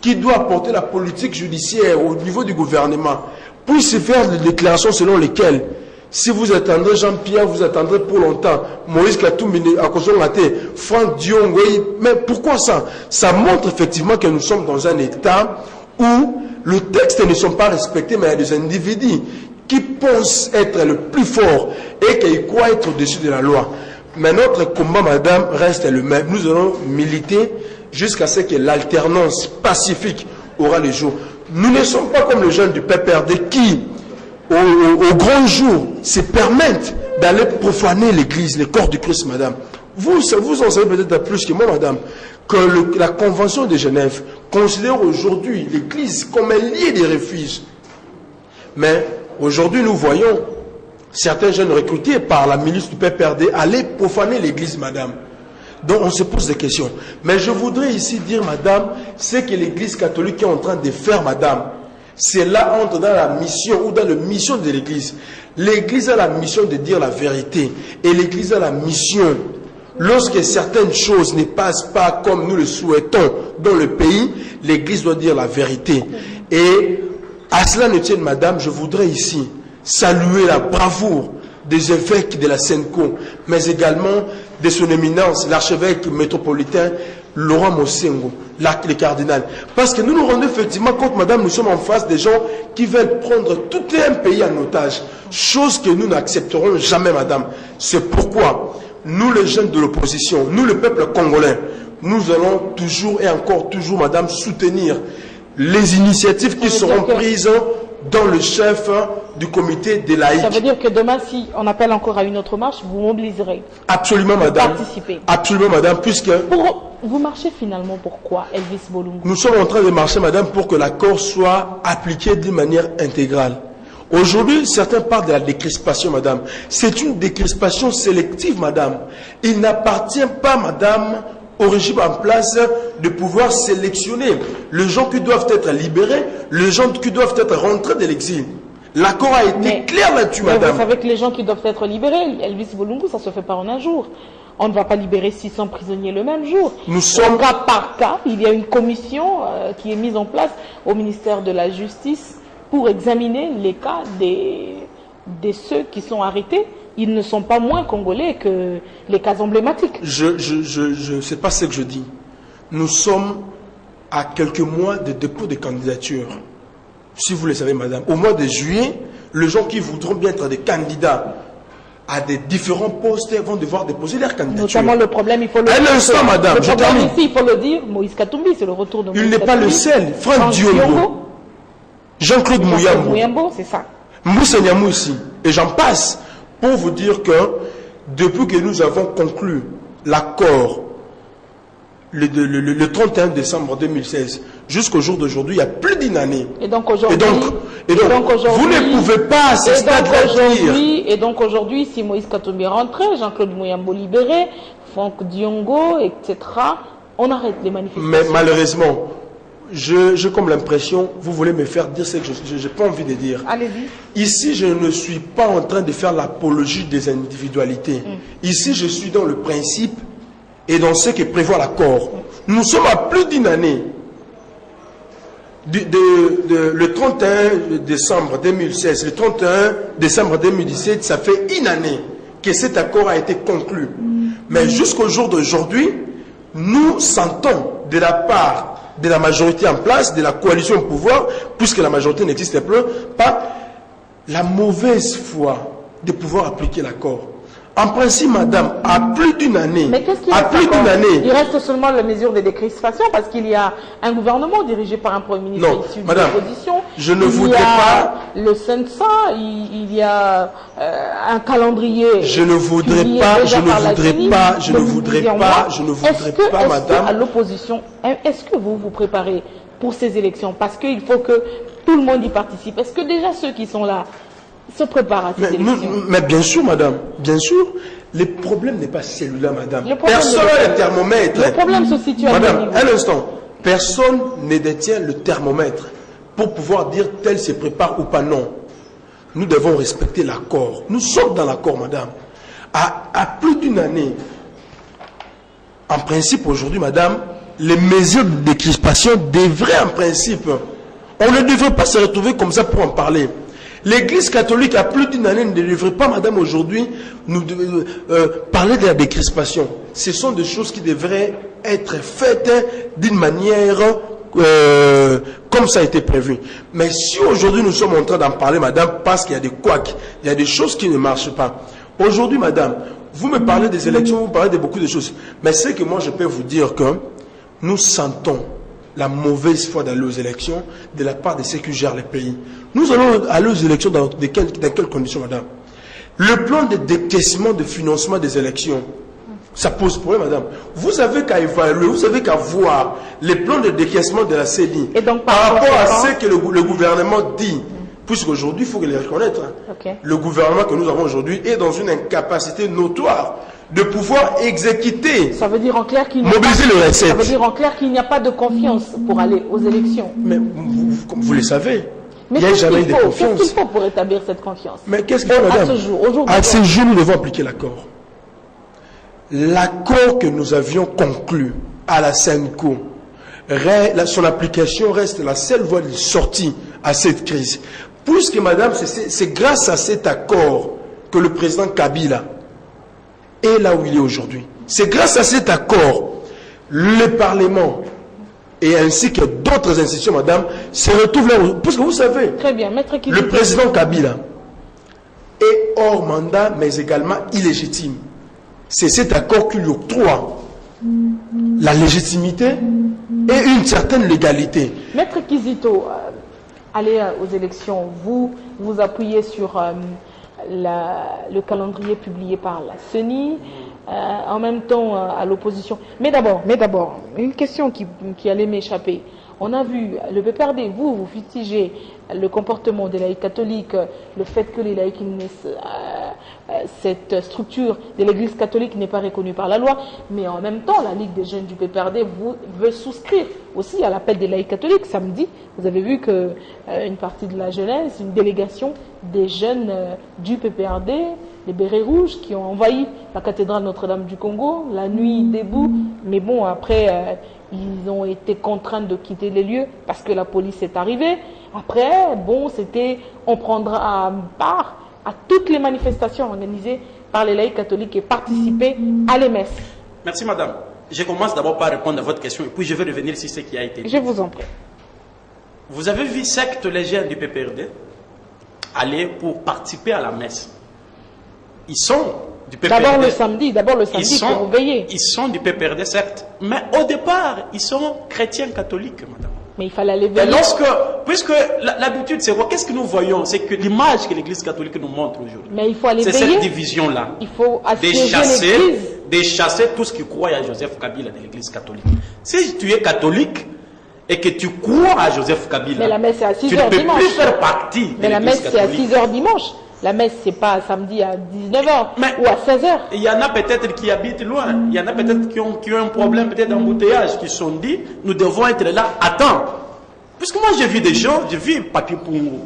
qui doit porter la politique judiciaire au niveau du gouvernement, puisse faire des déclarations selon lesquelles, si vous attendrez Jean-Pierre, vous attendrez pour longtemps, Moïse Katoumine, Franck Dion, mais pourquoi ça? Ça montre effectivement que nous sommes dans un état où le texte ne sont pas respectés, mais il y a des individus qui pensent être le plus fort et qui croient être au-dessus de la loi. Mais notre combat, madame, reste le même. Nous allons militer jusqu'à ce que l'alternance pacifique aura le jour. Nous ne sommes pas comme les jeunes du PPRD qui, au grand jour, se permettent d'aller profaner l'église, le corps du Christ, madame. Vous en savez peut-être plus que moi, madame, que la Convention de Genève considère aujourd'hui l'église comme un lieu de refuge. Mais aujourd'hui, nous voyons certains jeunes recrutés par la milice du PPRD aller profaner l'église, madame. Donc on se pose des questions. Mais je voudrais ici dire, madame, ce que l'église catholique est en train de faire, madame, cela entre dans la mission ou dans la mission de l'église. L'église a la mission de dire la vérité. Et l'église a la mission, lorsque certaines choses ne passent pas comme nous le souhaitons dans le pays, l'église doit dire la vérité. Et à cela ne tienne, madame, je voudrais ici saluer la bravoure des évêques de la Senco, mais également de son éminence, l'archevêque métropolitain Laurent Mosengo, le cardinal. Parce que nous nous rendons effectivement compte, madame, nous sommes en face des gens qui veulent prendre tout un pays en otage. Chose que nous n'accepterons jamais, madame. C'est pourquoi nous, les jeunes de l'opposition, nous, le peuple congolais, nous allons toujours et encore toujours, madame, soutenir les initiatives qui seront prises dans le chef du comité des laïcs. Ça veut dire que demain, si on appelle encore à une autre marche, vous mobiliserez. Absolument, madame. Participer. Absolument, madame, puisque... Vous marchez finalement pourquoi, Elvis Bolungu? Nous sommes en train de marcher, madame, pour que l'accord soit appliqué d'une manière intégrale. Aujourd'hui, certains parlent de la décrispation, madame. C'est une décrispation sélective, madame. Il n'appartient pas, madame, au régime en place de pouvoir sélectionner les gens qui doivent être libérés, les gens qui doivent être rentrés de l'exil. L'accord a été clair là-dessus, madame. Vous savez que les gens qui doivent être libérés, Elvis Bolungu, ça ne se fait pas en un jour. On ne va pas libérer 600 prisonniers le même jour. Nous sommes... Cas par cas, il y a une commission qui est mise en place au ministère de la Justice pour examiner les cas de ceux qui sont arrêtés. Ils ne sont pas moins congolais que les cas emblématiques. C'est pas ce que je dis. Nous sommes à quelques mois de dépôt de candidature. Si vous le savez, madame, au mois de juillet, les gens qui voudront bien être des candidats à des différents postes vont devoir déposer leur candidature. Notamment le problème, il faut le dire. Un instant, madame, le problème ici, il faut le dire, Moïse Katumbi, c'est le retour de Moïse Katumbi. Il n'est pas le seul. Franck Diongo, Jean-Claude Mouyambo, c'est ça. Moussa Niamou ici, et j'en passe, pour vous dire que depuis que nous avons conclu l'accord le 31 décembre 2016 jusqu'au jour d'aujourd'hui, il y a plus d'une année. Et donc aujourd'hui, vous ne pouvez pas à ce stade-là dire. Et donc aujourd'hui, si Moïse Katumbi est rentré, Jean-Claude Mouyambo libéré, Franck Diongo, etc., on arrête les manifestations. Mais malheureusement, j'ai comme l'impression, vous voulez me faire dire ce que je n'ai pas envie de dire. Allez-y. Ici, je ne suis pas en train de faire l'apologie des individualités. Ici, je suis dans le principe et dans ce que prévoit l'accord. Nous sommes à plus d'une année. Le 31 décembre 2016, le 31 décembre 2017, ça fait une année que cet accord a été conclu. Mais jusqu'au jour d'aujourd'hui, nous sentons de la part de la majorité en place, de la coalition au pouvoir, puisque la majorité n'existe plus, pas la mauvaise foi de pouvoir appliquer l'accord. En principe, madame, à plus d'une année, mais qu'est-ce qu'il Il reste seulement la mesure de décrispation parce qu'il y a un gouvernement dirigé par un Premier ministre issu de l'opposition. Je ne voudrais pas... le Sensa, il y a un calendrier... Je ne voudrais pas, madame... À l'opposition, est-ce que vous vous préparez pour ces élections? Parce qu'il faut que tout le monde y participe. Est-ce que déjà ceux qui sont là se préparent à ces élections? Mais bien sûr, madame, bien sûr. Le problème n'est pas celui-là, madame. Personne n'a le thermomètre. Le problème se situe à madame, un instant. Personne ne détient le thermomètre pour pouvoir dire tel se prépare ou pas. Non. Nous devons respecter l'accord. Nous sommes dans l'accord, madame. À plus d'une année. En principe, aujourd'hui, madame, les mesures de décrispation devraient, en principe, on ne devrait pas se retrouver comme ça pour en parler. L'Église catholique, à plus d'une année, ne devrait pas, madame, aujourd'hui, nous parler de la décrispation. Ce sont des choses qui devraient être faites d'une manière comme ça a été prévu. Mais si aujourd'hui nous sommes en train d'en parler, madame, parce qu'il y a des couacs, il y a des choses qui ne marchent pas. Aujourd'hui, madame, vous me parlez des élections, vous parlez de beaucoup de choses. Mais c'est que moi, je peux vous dire que nous sentons la mauvaise foi d'aller aux élections de la part de ceux qui gèrent les pays. Nous allons aller aux élections dans quelles conditions, madame? Le plan de décaissement de financement des élections, ça pose problème, madame. Vous avez qu'à évaluer, vous avez qu'à voir les plans de décaissement de la CENI par rapport à ce que le gouvernement dit. Puisqu'aujourd'hui, il faut les reconnaître. Le gouvernement que nous avons aujourd'hui est dans une incapacité notoire de pouvoir exécuter. Ça veut dire en clair qu'il n'y a pas de confiance pour aller aux élections. Mais vous le savez. Mais il n'y a jamais eu de confiance. Qu'est-ce qu'il faut pour établir cette confiance? Mais qu'est-ce qu'il faut, madame? À ce jour, nous devons appliquer l'accord. L'accord que nous avions conclu à la SENCO, son application reste la seule voie de sortie à cette crise. Puisque, madame, c'est grâce à cet accord que le président Kabila est là où il est aujourd'hui. C'est grâce à cet accord, le Parlement et ainsi que d'autres institutions, madame, se retrouvent là où... Parce que vous savez, très bien, le président Kabila est hors mandat, mais également illégitime. C'est cet accord qui lui octroie la légitimité et une certaine légalité. Maître Kizito, aller aux élections, vous appuyez sur le calendrier publié par la CENI, en même temps à l'opposition. Mais d'abord, une question qui allait m'échapper. On a vu le PPRD, vous fustigez le comportement des laïcs catholiques, le fait que les laïcs, cette structure de l'Église catholique n'est pas reconnue par la loi, mais en même temps, la Ligue des jeunes du PPRD veut souscrire aussi à l'appel des laïcs catholiques. Samedi, vous avez vu qu'une partie de la jeunesse, une délégation des jeunes du PPRD, les bérets rouges, qui ont envahi la cathédrale Notre-Dame du Congo, la nuit debout, mais bon, après, ils ont été contraints de quitter les lieux parce que la police est arrivée. Après, bon, on prendra part à toutes les manifestations organisées par les laïcs catholiques et participer à les messes. Merci madame. Je commence d'abord par répondre à votre question et puis je vais revenir sur ce qui a été dit. Je vous en prie. Vous avez vu secte légère du PPRD aller pour participer à la messe. Ils sont du PPRD. D'abord le samedi pour veiller. Ils sont du PPRD, certes, mais au départ, ils sont chrétiens catholiques, madame. Mais il fallait aller veiller. Puisque l'habitude, c'est quoi? Qu'est-ce que nous voyons? C'est que l'image que l'Église catholique nous montre aujourd'hui. Mais il faut aller veiller. C'est cette division-là. Il faut chasser tout ce qui croit à Joseph Kabila de l'Église catholique. Si tu es catholique et que tu crois à Joseph Kabila, mais la messe c'est à 6 tu heures ne peux dimanche. plus faire partie de l'Église catholique. Mais la messe c'est à 6 heures dimanche. La messe, c'est pas samedi à 19h ou à 16h. Il y en a peut-être qui habitent loin. Il y en a peut-être qui ont un problème peut-être d'embouteillage, qui se sont dit, nous devons être là à temps. Puisque moi, j'ai vu des gens, j'ai vu Papi Pungu,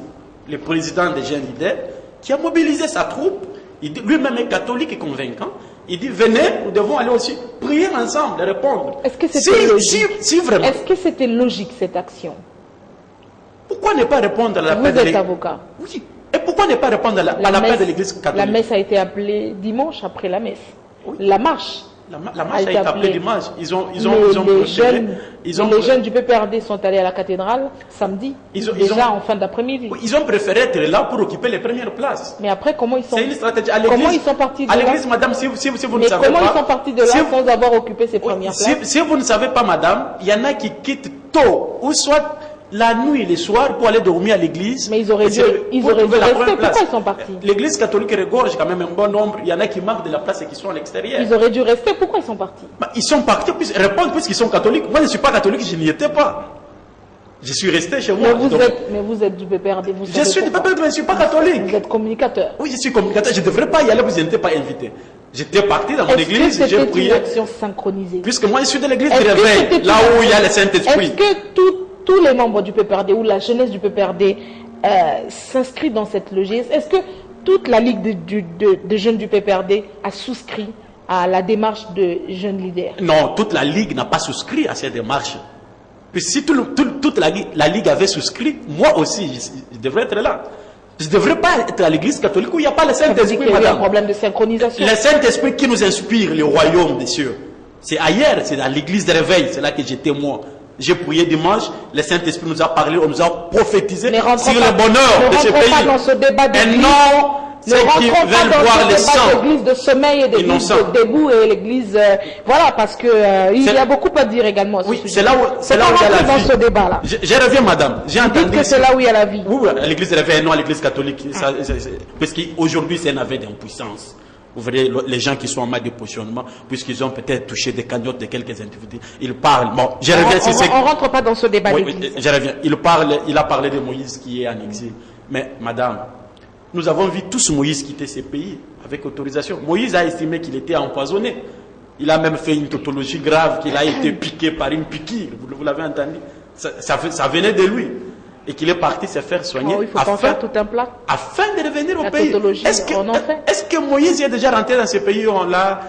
le président des jeunes leaders, qui a mobilisé sa troupe. Lui-même est catholique et convaincant. Il dit, venez, nous devons aller aussi prier ensemble et répondre. Est-ce que c'était logique? Si vraiment. Est-ce que c'était logique, cette action? Pourquoi ne pas répondre à l'appel de l'Église? Vous êtes avocat. Oui. Et pourquoi ne pas répondre à l'appel de l'Église catholique? La messe a été appelée dimanche après la messe. Oui. La marche. La marche a été appelée dimanche. Les jeunes du PPRD sont allés à la cathédrale samedi, en fin d'après-midi. Ils ont préféré être là pour occuper les premières places. Mais après, comment ils sont, c'est une stratégie. Comment ils sont partis de là? À l'église, madame, si vous ne savez pas. Comment ils sont partis de là sans avoir occupé ces premières places? Si vous ne savez pas, madame, il y en a qui quittent tôt, ou soit la nuit et le soir pour aller dormir à l'église. Mais ils auraient dû rester. Pourquoi ils sont partis? L'église catholique regorge quand même un bon nombre. Il y en a qui manquent de la place et qui sont à l'extérieur. Ils auraient dû rester. Pourquoi ils sont partis? Ils sont partis pour répondre puisqu'ils sont catholiques. Moi, je ne suis pas catholique, je n'y étais pas. Je suis resté chez moi. Mais vous êtes du PPRD. Je suis du PPRD, mais je ne suis pas catholique. Vous êtes communicateur. Oui, je suis communicateur. Je ne devrais pas y aller, vous n'étais pas invité. J'étais parti dans mon église, j'ai prié. Est-ce que c'était une action synchronisée? Puisque moi, je suis de l'église de réveil, là où il y a le Saint-Esprit. Est-ce que tous les membres du PPRD ou la jeunesse du PPRD s'inscrit dans cette logique? Est-ce que toute la ligue de jeunes du PPRD a souscrit à la démarche de jeunes leaders? Non, toute la ligue n'a pas souscrit à cette démarche. Puis si toute la ligue avait souscrit, moi aussi, je devrais être là. Je ne devrais pas être à l'église catholique où il n'y a pas le Saint-Esprit, madame. Il y a un problème de synchronisation. Le Saint-Esprit qui nous inspire, le royaume des cieux. C'est ailleurs, c'est dans l'église de réveil, c'est là que j'étais moi. J'ai prié dimanche, le Saint-Esprit nous a parlé, on nous a prophétisé sur le bonheur de ce pays. Ne rentrons pas dans ce débat d'église. Et non, ceux qui veulent voir le sang. L'église de sommeil et l'église de debout et l'église, voilà, parce que il y a beaucoup à dire également. Oui, c'est là où il y a la vie. Dans ce débat-là. Je reviens, madame. J'ai entendu que c'est là où il y a la vie. Oui, à l'église de réveil, non à l'église catholique. Parce qu'aujourd'hui, c'est un aveu d'impuissance. Vous verrez les gens qui sont en mode de positionnement, puisqu'ils ont peut-être touché des cagnottes de quelques individus. Ils parlent. Bon, je reviens. On ne rentre pas dans ce débat. Oui, je reviens. Il a parlé de Moïse qui est en exil. Mais, madame, nous avons vu tous Moïse quitter ces pays avec autorisation. Moïse a estimé qu'il était empoisonné. Il a même fait une tautologie grave, qu'il a été piqué par une piqûre. Vous l'avez entendu? Ça venait de lui. Et qu'il est parti se faire soigner. Il faut faire tout un plat. Afin de revenir au pays. Est-ce que Moïse est déjà rentré dans ce pays où on l'a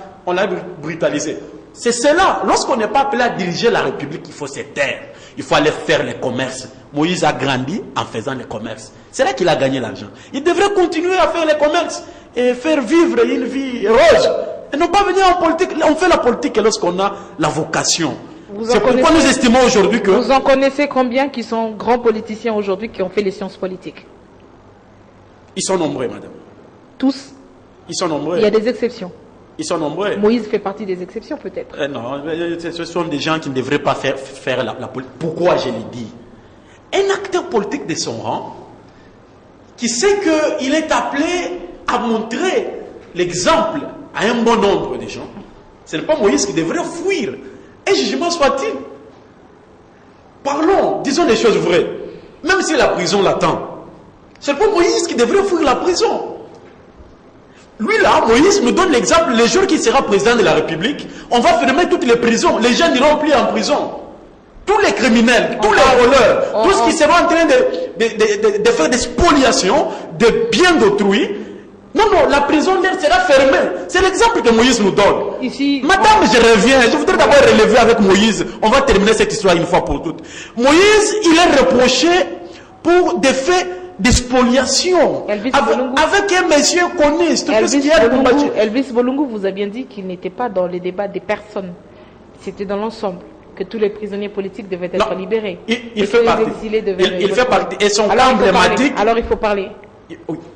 brutalisé? C'est cela. Lorsqu'on n'est pas appelé à diriger la République, il faut se taire. Il faut aller faire les commerces. Moïse a grandi en faisant les commerces. C'est là qu'il a gagné l'argent. Il devrait continuer à faire les commerces et faire vivre une vie heureuse. Et non pas venir en politique. On fait la politique lorsqu'on a la vocation. C'est pourquoi nous estimons aujourd'hui que... Vous en connaissez combien qui sont grands politiciens aujourd'hui qui ont fait les sciences politiques? Ils sont nombreux, madame. Tous? Ils sont nombreux. Il y a des exceptions. Ils sont nombreux. Moïse fait partie des exceptions, peut-être. Non, ce sont des gens qui ne devraient pas faire la politique. Pourquoi je l'ai dit? un acteur politique de son rang qui sait qu'il est appelé à montrer l'exemple à un bon nombre de gens. Ce n'est pas Moïse qui devrait fuir. Un jugement soit-il. Parlons, disons les choses vraies. Même si la prison l'attend, ce n'est pas Moïse qui devrait fuir la prison. Lui là, Moïse nous donne l'exemple, le jour qu'il sera président de la République, on va fermer toutes les prisons, les gens n'iront plus en prison. Tous les criminels, tous les voleurs, tout ce qui sera en train de faire des spoliations de biens d'autrui, non, la prison sera fermée. C'est l'exemple que Moïse nous donne. Ici, Madame, je reviens, je voudrais d'abord relever avec Moïse, on va terminer cette histoire une fois pour toutes. Moïse, il est reproché pour des faits de spoliation avec un monsieur connu. Elvis Bolungu vous a bien dit qu'il n'était pas dans les débats des personnes, c'était dans l'ensemble, que tous les prisonniers politiques devaient être libérés. Il fait partie. Il fait partie. Et son cas emblématique. Alors il faut parler.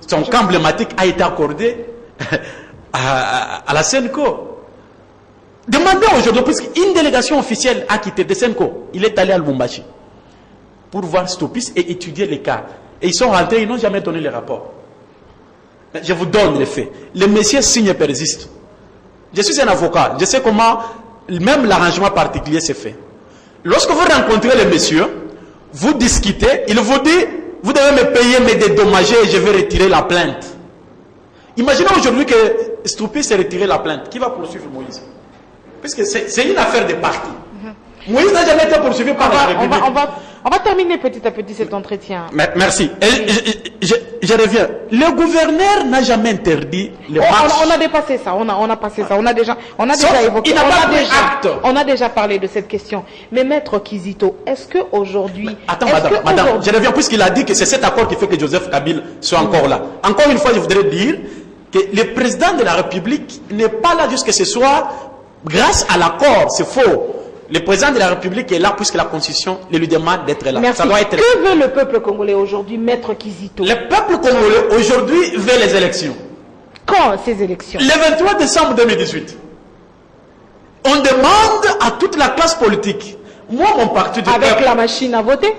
Son cas emblématique a été accordé à la Senco. Demandez aujourd'hui, puisqu'une délégation officielle a quitté de Senco, il est allé à Lubumbashi pour voir Stopis et étudier les cas. Et ils sont rentrés, ils n'ont jamais donné les rapports. Mais je vous donne les faits. Le monsieur signe et persiste. Je suis un avocat, je sais comment même l'arrangement particulier s'est fait. Lorsque vous rencontrez le monsieur, vous discutez, il vous dit, vous devez me payer, me dédommager et je vais retirer la plainte. Imaginez aujourd'hui que Stopis s'est retiré la plainte. Qui va poursuivre Moïse? Puisque c'est une affaire de parti. Moïse n'a jamais été poursuivi par la République. On va terminer petit à petit cet entretien. Merci. Je reviens. Le gouverneur n'a jamais interdit les marches. On a dépassé ça. On a passé ça. On a déjà évoqué. On a déjà parlé de cette question. Mais Maître Kizito, est-ce que aujourd'hui... Attends, madame, je reviens puisqu'il a dit que c'est cet accord qui fait que Joseph Kabila soit encore là. Encore une fois, je voudrais dire que le président de la République n'est pas là jusqu'à ce soir grâce à l'accord. C'est faux. Le président de la République est là puisque la Constitution lui demande d'être là. Merci. Ça doit être... Que veut le peuple congolais aujourd'hui, Maître Kizito? Le peuple congolais aujourd'hui veut les élections. Quand ces élections? Le 23 décembre 2018. On demande à toute la classe politique. Moi, mon parti du avec peuple... la machine à voter?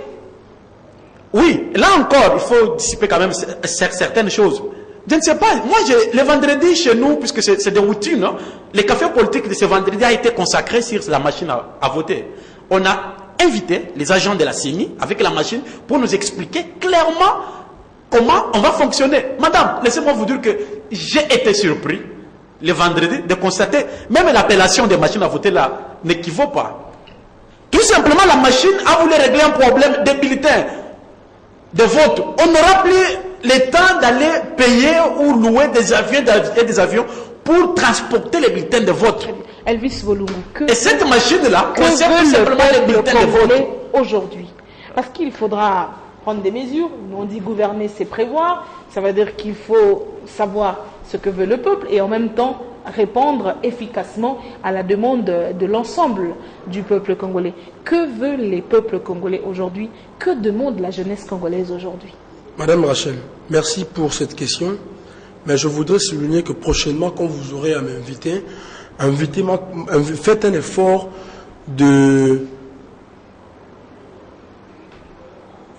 Oui, là encore, il faut dissiper quand même certaines choses. Je ne sais pas, moi, le vendredi chez nous, puisque c'est de routine, hein, le café politique de ce vendredi a été consacré sur la machine à voter. On a invité les agents de la CENI avec la machine pour nous expliquer clairement comment on va fonctionner. Madame, laissez-moi vous dire que j'ai été surpris le vendredi de constater, même l'appellation des machines à voter là n'équivaut pas. Tout simplement, la machine a voulu régler un problème des bulletins de vote. On n'aura plus le temps d'aller payer ou louer des avions pour transporter les bulletins de vote. Elvis Bolungu, et cette machine-là concerne tout simplement les bulletins de vote aujourd'hui. Parce qu'il faudra prendre des mesures. On dit gouverner, c'est prévoir. Ça veut dire qu'il faut savoir ce que veut le peuple et en même temps répondre efficacement à la demande de l'ensemble du peuple congolais. Que veulent les peuples congolais aujourd'hui? Que demande la jeunesse congolaise aujourd'hui? Madame Rachel, merci pour cette question. Mais je voudrais souligner que prochainement, quand vous aurez à m'inviter, faites un effort de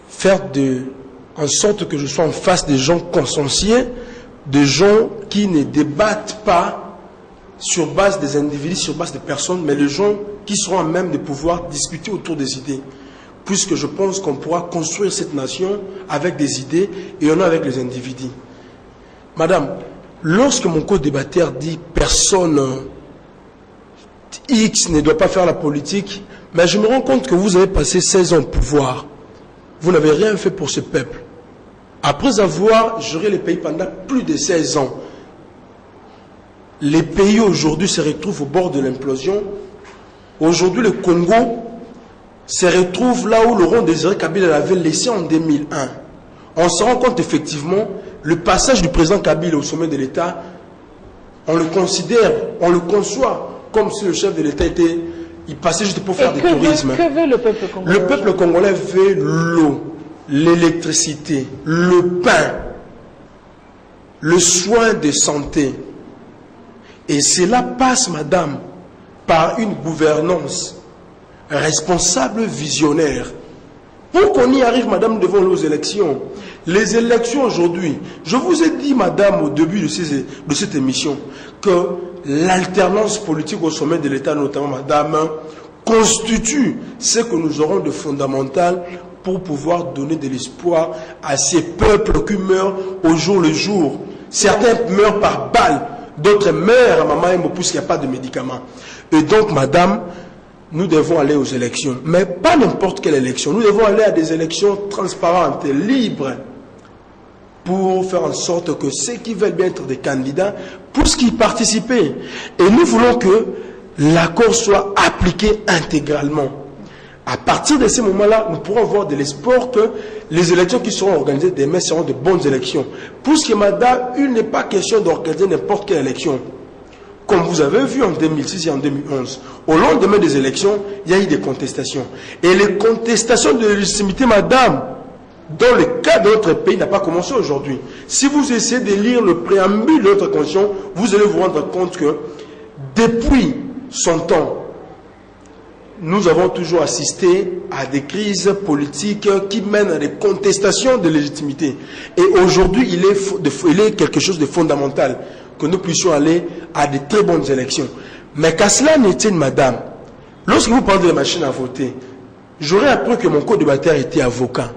faire en sorte que je sois en face des gens consciencieux, des gens qui ne débattent pas sur base des individus, sur base des personnes, mais les gens qui seront à même de pouvoir discuter autour des idées. Puisque je pense qu'on pourra construire cette nation avec des idées et on a avec les individus. Madame, lorsque mon co-débatteur dit personne X ne doit pas faire la politique, mais je me rends compte que vous avez passé 16 ans au pouvoir. Vous n'avez rien fait pour ce peuple. Après avoir géré les pays pendant plus de 16 ans, les pays aujourd'hui se retrouvent au bord de l'implosion. Aujourd'hui, le Congo se retrouve là où Laurent Désiré Kabila l'avait laissé en 2001. On se rend compte effectivement, le passage du président Kabila au sommet de l'État, on le considère, on le conçoit comme si le chef de l'État était, il passait juste pour faire du tourisme. Que veut le peuple congolais? Le peuple congolais veut l'eau, l'électricité, le pain, le soin de santé. Et cela passe, madame, par une gouvernance responsable, visionnaire, Pour qu'on y arrive, madame, devant nos élections. Les élections aujourd'hui, je vous ai dit, madame, au début de cette émission, que l'alternance politique au sommet de l'État, notamment, madame, constitue ce que nous aurons de fondamental pour pouvoir donner de l'espoir à ces peuples qui meurent au jour le jour. Certains meurent par balle, d'autres meurent à maman et me pousse qu'il n'y a pas de médicaments. Et donc, madame, nous devons aller aux élections, mais pas n'importe quelle élection. Nous devons aller à des élections transparentes, libres, pour faire en sorte que ceux qui veulent bien être des candidats puissent y participer. Et nous voulons que l'accord soit appliqué intégralement. À partir de ce moment-là, nous pourrons avoir de l'espoir que les élections qui seront organisées demain seront de bonnes élections. Puisque, madame, il n'est pas question d'organiser n'importe quelle élection. Comme vous avez vu en 2006 et en 2011, au lendemain des élections, il y a eu des contestations. Et les contestations de légitimité, madame, dans le cas de notre pays, n'a pas commencé aujourd'hui. Si vous essayez de lire le préambule de notre constitution, vous allez vous rendre compte que depuis son temps, nous avons toujours assisté à des crises politiques qui mènent à des contestations de légitimité. Et aujourd'hui, il est quelque chose de fondamental que nous puissions aller à de très bonnes élections. Mais qu'à cela ne tienne, madame, lorsque vous parlez de la machine à voter, j'aurais appris que mon co-débatteur était avocat.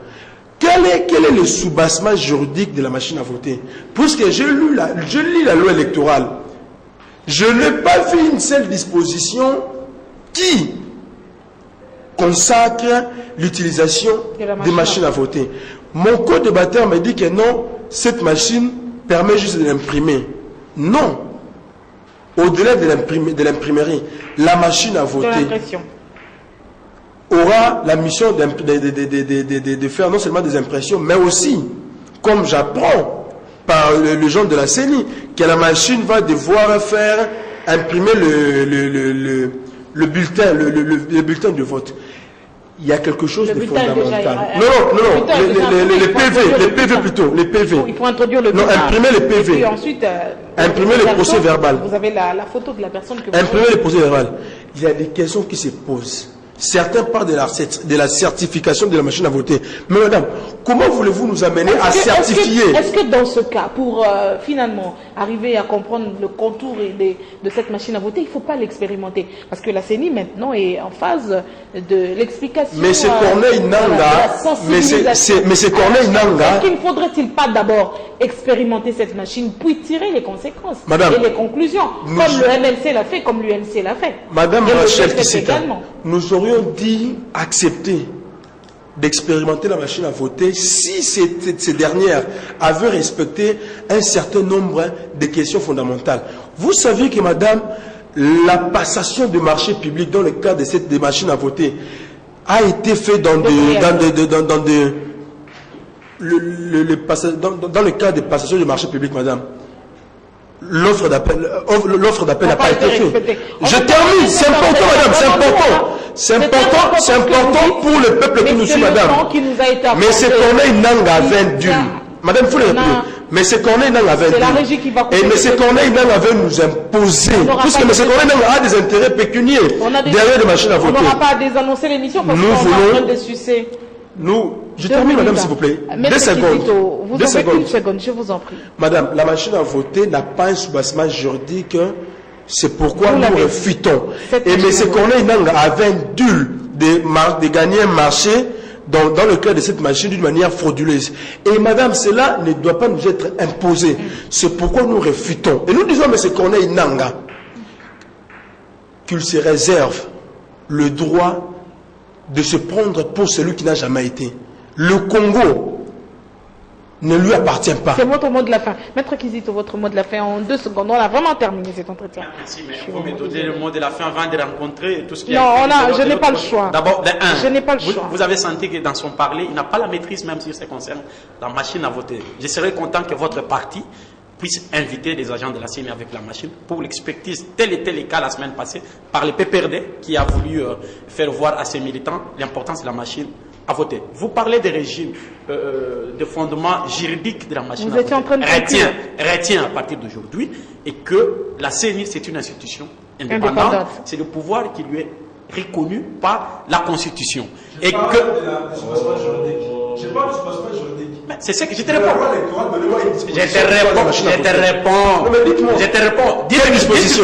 Quel est le soubassement juridique de la machine à voter? Puisque je lis la loi électorale, je n'ai pas vu une seule disposition qui consacre l'utilisation des machines à voter. Mon co-débatteur me dit que non, cette machine permet juste de l'imprimer. Non. Au-delà de l'imprimerie, la machine à voter aura la mission de faire non seulement des impressions, mais aussi, comme j'apprends par les gens de la CENI, que la machine va devoir faire imprimer le bulletin de vote. Il y a quelque chose de fondamental. Non, les PV plutôt, les PV. Il faut introduire le bulletin. Non, imprimer les PV. Et puis ensuite, imprimer les procès verbal. Vous avez la photo de la personne que vous imprimer les procès verbal. Il y a des questions qui se posent. Certains parlent de la certification de la machine à voter. Mais madame, comment voulez-vous nous amener à certifier? Est-ce que dans ce cas, pour finalement arriver à comprendre le contour de cette machine à voter, il ne faut pas l'expérimenter? Parce que la CENI maintenant est en phase de l'explication. Mais c'est Corneille Nangaa. Mais c'est Corneille Nangaa. Est-ce qu'il ne faudrait-il pas d'abord expérimenter cette machine, puis tirer les conséquences madame, et les conclusions, comme le MLC l'a fait, comme l'UNC l'a fait? Madame Rachel Kissika, nous aurions dit accepter d'expérimenter la machine à voter si ces dernières avaient respecté un certain nombre de questions fondamentales. Vous savez que, madame, la passation de marché public dans le cadre de cette machine à voter a été fait dans le cadre de passation de marché public, madame. L'offre d'appel n'a pas été faite. Je termine, c'est important, madame, c'est important. C'est important pour le peuple qui nous suit, madame. Mais c'est Corneille Nangaa avait dû. Madame, il faut le rappeler. Mais c'est Corneille Nangaa avait dû. Et M. Corneille Nangaa avait nous imposer. Puisque M. Corneille Nangaa a des intérêts pécuniaires derrière les machines à voter. On n'aura pas à désannoncer l'émission parce qu'on est en train de sucer. Je termine, madame, s'il vous plaît. Deux secondes. Vous avez une seconde, je vous en prie. Madame, la machine à voter n'a pas un soubassement juridique. C'est pourquoi nous refutons. Et M. Corneille Nangaa avait dû de gagner un marché dans le cadre de cette machine d'une manière frauduleuse. Et madame, cela ne doit pas nous être imposé. C'est pourquoi nous refutons. Et nous disons à M. Corneille Nangaa qu'il se réserve le droit de se prendre pour celui qui n'a jamais été. Le Congo ne lui appartient pas. C'est votre mot de la fin. Maître Kizito, votre mot de la fin en 2 secondes. On a vraiment terminé cet entretien. Merci, mais vous me donnez le mot de la fin avant de rencontrer tout ce qui non, je n'ai pas le choix. D'abord, je n'ai pas le choix. Vous avez senti que dans son parler, il n'a pas la maîtrise même si ça concerne la machine à voter. Je serais content que votre parti puisse inviter des agents de la CENI avec la machine pour l'expertise. Tel était le cas la semaine passée par le PPRD qui a voulu faire voir à ses militants l'importance de la machine à voter. Vous parlez des régimes de fondement juridique de la machine à voter. En train de retient à partir d'aujourd'hui et que la CENI c'est une institution indépendante. C'est le pouvoir qui lui est reconnu par la Constitution. Et que... Je parle du passeport juridique. C'est ce que je te réponds. Je te réponds.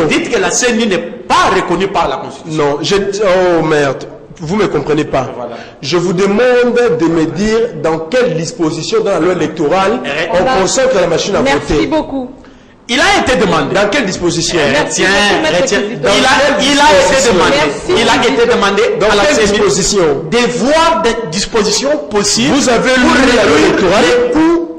Dites que la CENI n'est pas reconnue par la Constitution. Non, oh merde, vous ne me comprenez pas. Voilà. Je vous demande de me dire dans quelle disposition dans la loi électorale on consacre la machine à voter. Merci beaucoup. Il a été demandé. Dans quelle disposition? Retiens. Il a été demandé dans à la quelle CENI disposition? de voir des dispositions possibles. Vous avez lu la loi électorale?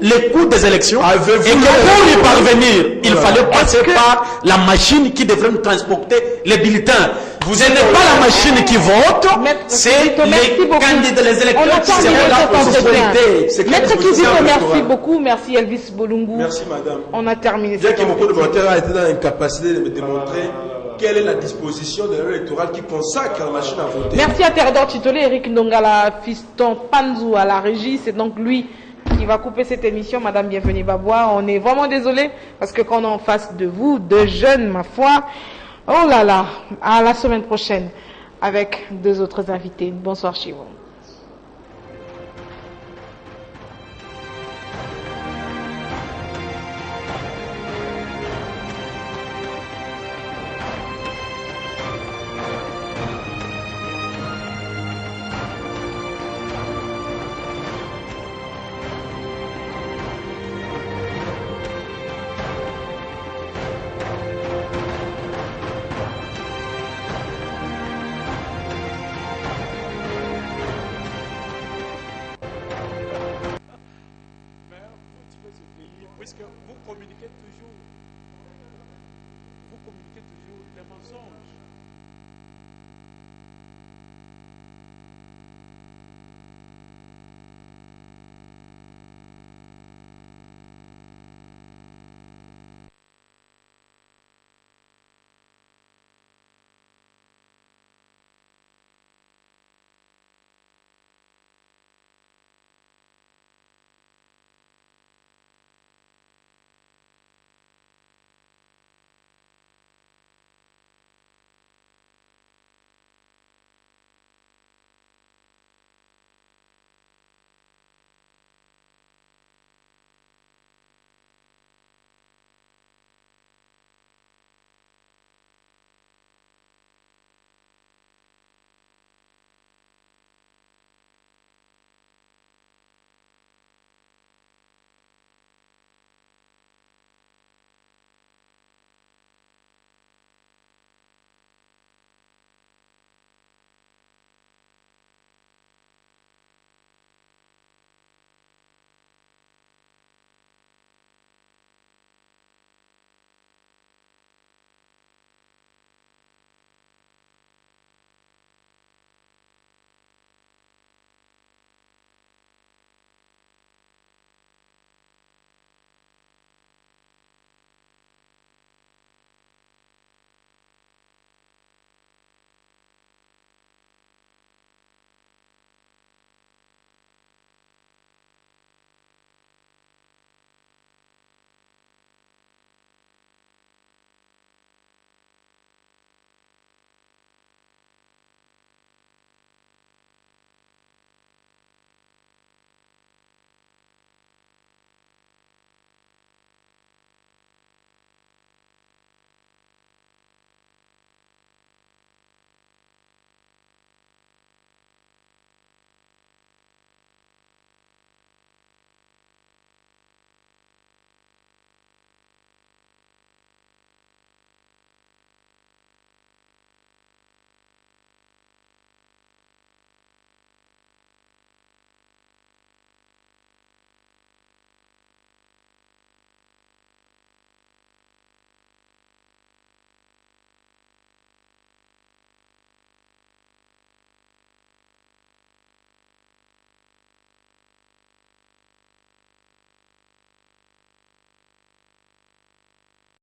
Les coûts des élections. Et que Avez-vous pour y parvenir, il fallait passer par la machine qui devrait nous transporter les bulletins. Vous n'êtes pas la machine qui vote, c'est les candidats, les électeurs qui seront là pour autorités. Maître Kizito, merci beaucoup. Merci Elvis Bolungu. Merci madame. On a terminé. Bien que mon co-débatteur a été dans l'incapacité de me démontrer quelle est la disposition de la loi électorale qui consacre la machine à voter. Merci à Théodore Chitolé, Eric Ndongala, Fiston Panzou à la régie. C'est donc lui qui va couper cette émission. Madame Bienvenue Babois, on est vraiment désolé parce que quand on est en face de vous, de jeunes, ma foi, oh là là, à la semaine prochaine avec 2 autres invités. Bonsoir chez vous. Puisque vous communiquez toujours les mensonges.